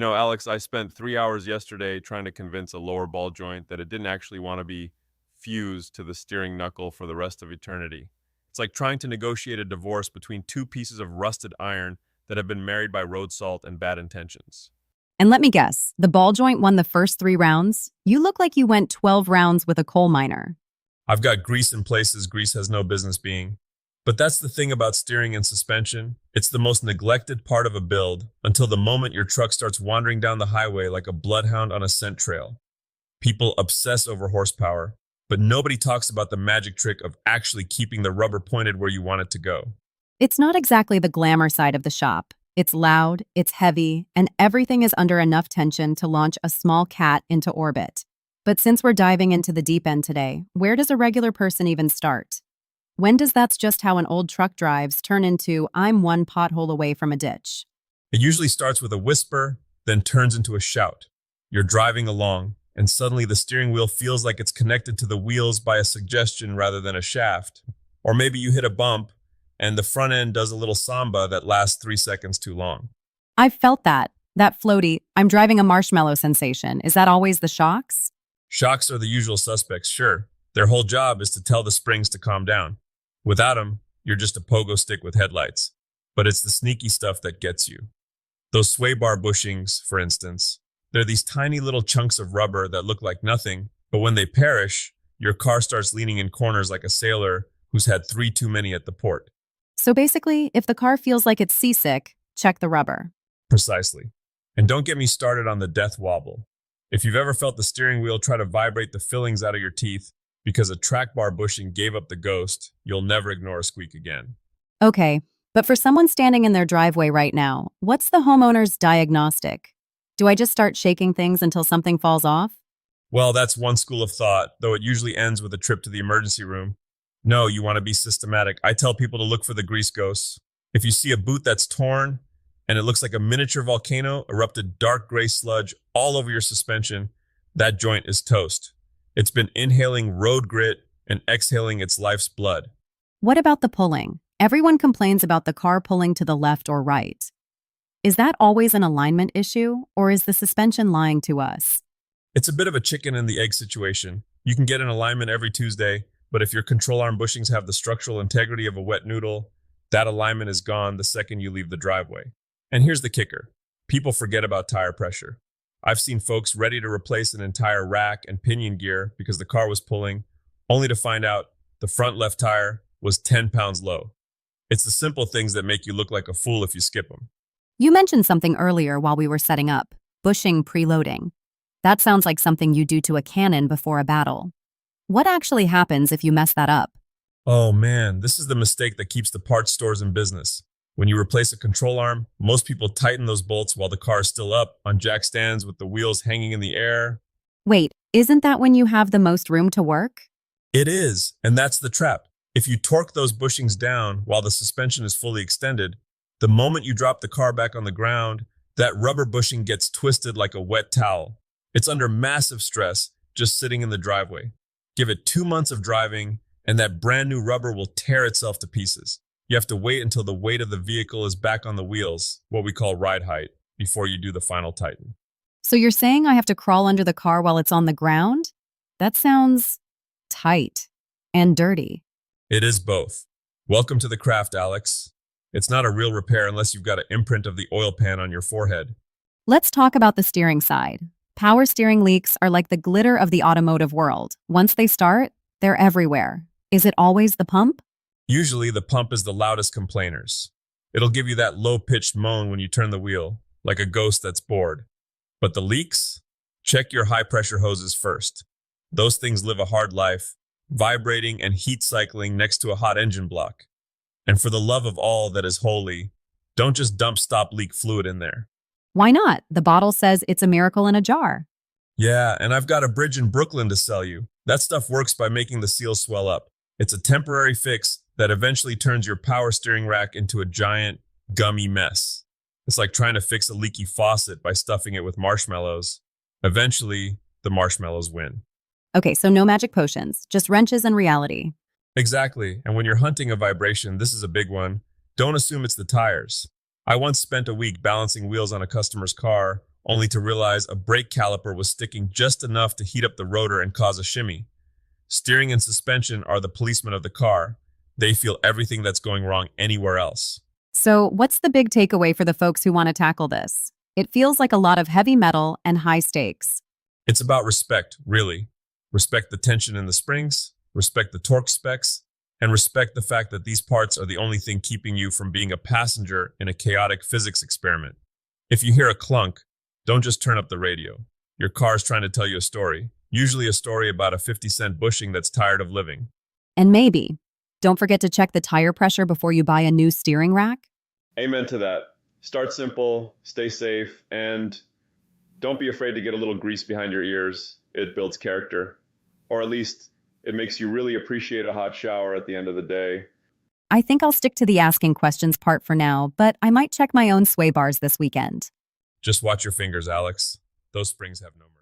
Alex, I spent 3 hours yesterday trying to convince a lower ball joint that it didn't actually want to be fused to the steering knuckle for the rest of eternity. It's like trying to negotiate a divorce between two pieces of rusted iron that have been married by road salt and bad intentions. And let me guess, the ball joint won the first 3 rounds? You look like you went 12 rounds with a coal miner. I've got grease in places grease has no business being. But that's the thing about steering and suspension. It's the most neglected part of a build until the moment your truck starts wandering down the highway like a bloodhound on a scent trail. People obsess over horsepower, but nobody talks about the magic trick of actually keeping the rubber pointed where you want it to go. It's not exactly the glamour side of the shop. It's loud, it's heavy, and everything is under enough tension to launch a small cat into orbit. But since we're diving into the deep end today, where does a regular person even start? When does "that's just how an old truck drives" turn into "I'm one pothole away from a ditch"? It usually starts with a whisper, then turns into a shout. You're driving along, and suddenly the steering wheel feels like it's connected to the wheels by a suggestion rather than a shaft. Or maybe you hit a bump, and the front end does a little samba that lasts 3 seconds too long. I've felt that floaty, "I'm driving a marshmallow" sensation. Is that always the shocks? Shocks are the usual suspects, sure. Their whole job is to tell the springs to calm down. Without them, you're just a pogo stick with headlights. But it's the sneaky stuff that gets you. Those sway bar bushings, for instance, they're these tiny little chunks of rubber that look like nothing, but when they perish, your car starts leaning in corners like a sailor who's had 3 too many at the port. So basically, if the car feels like it's seasick, check the rubber. Precisely. And don't get me started on the death wobble. If you've ever felt the steering wheel try to vibrate the fillings out of your teeth because a track bar bushing gave up the ghost, you'll never ignore a squeak again. Okay, but for someone standing in their driveway right now, what's the homeowner's diagnostic? Do I just start shaking things until something falls off? Well, that's one school of thought, though it usually ends with a trip to the emergency room. No, you want to be systematic. I tell people to look for the grease ghosts. If you see a boot that's torn and it looks like a miniature volcano erupted dark gray sludge all over your suspension, that joint is toast. It's been inhaling road grit and exhaling its life's blood. What about the pulling? Everyone complains about the car pulling to the left or right. Is that always an alignment issue, or is the suspension lying to us? It's a bit of a chicken and the egg situation. You can get an alignment every Tuesday, but if your control arm bushings have the structural integrity of a wet noodle, that alignment is gone the second you leave the driveway. And here's the kicker. People forget about tire pressure. I've seen folks ready to replace an entire rack and pinion gear because the car was pulling, only to find out the front left tire was 10 pounds low. It's the simple things that make you look like a fool if you skip them. You mentioned something earlier while we were setting up, bushing preloading. That sounds like something you do to a cannon before a battle. What actually happens if you mess that up? Oh man, this is the mistake that keeps the parts stores in business. When you replace a control arm, most people tighten those bolts while the car is still up on jack stands with the wheels hanging in the air. Wait, isn't that when you have the most room to work? It is, and that's the trap. If you torque those bushings down while the suspension is fully extended, the moment you drop the car back on the ground, that rubber bushing gets twisted like a wet towel. It's under massive stress just sitting in the driveway. Give it 2 months of driving, and that brand new rubber will tear itself to pieces. You have to wait until the weight of the vehicle is back on the wheels, what we call ride height, before you do the final tighten. So you're saying I have to crawl under the car while it's on the ground? That sounds tight and dirty. It is both. Welcome to the craft, Alex. It's not a real repair unless you've got an imprint of the oil pan on your forehead. Let's talk about the steering side. Power steering leaks are like the glitter of the automotive world. Once they start, they're everywhere. Is it always the pump? Usually, the pump is the loudest complainers. It'll give you that low-pitched moan when you turn the wheel, like a ghost that's bored. But the leaks? Check your high-pressure hoses first. Those things live a hard life, vibrating and heat cycling next to a hot engine block. And for the love of all that is holy, don't just dump stop leak fluid in there. Why not? The bottle says it's a miracle in a jar. Yeah, and I've got a bridge in Brooklyn to sell you. That stuff works by making the seals swell up. It's a temporary fix that eventually turns your power steering rack into a giant, gummy mess. It's like trying to fix a leaky faucet by stuffing it with marshmallows. Eventually, the marshmallows win. Okay, so no magic potions, just wrenches and reality. Exactly, and when you're hunting a vibration, this is a big one. Don't assume it's the tires. I once spent a week balancing wheels on a customer's car, only to realize a brake caliper was sticking just enough to heat up the rotor and cause a shimmy. Steering and suspension are the policemen of the car. They feel everything that's going wrong anywhere else. So, what's the big takeaway for the folks who want to tackle this? It feels like a lot of heavy metal and high stakes. It's about respect, really. Respect the tension in the springs, respect the torque specs, and respect the fact that these parts are the only thing keeping you from being a passenger in a chaotic physics experiment. If you hear a clunk, don't just turn up the radio. Your car's trying to tell you a story, usually a story about a 50-cent bushing that's tired of living. And maybe, don't forget to check the tire pressure before you buy a new steering rack. Amen to that. Start simple, stay safe, and don't be afraid to get a little grease behind your ears. It builds character. Or at least it makes you really appreciate a hot shower at the end of the day. I think I'll stick to the asking questions part for now, but I might check my own sway bars this weekend. Just watch your fingers, Alex. Those springs have no mercy.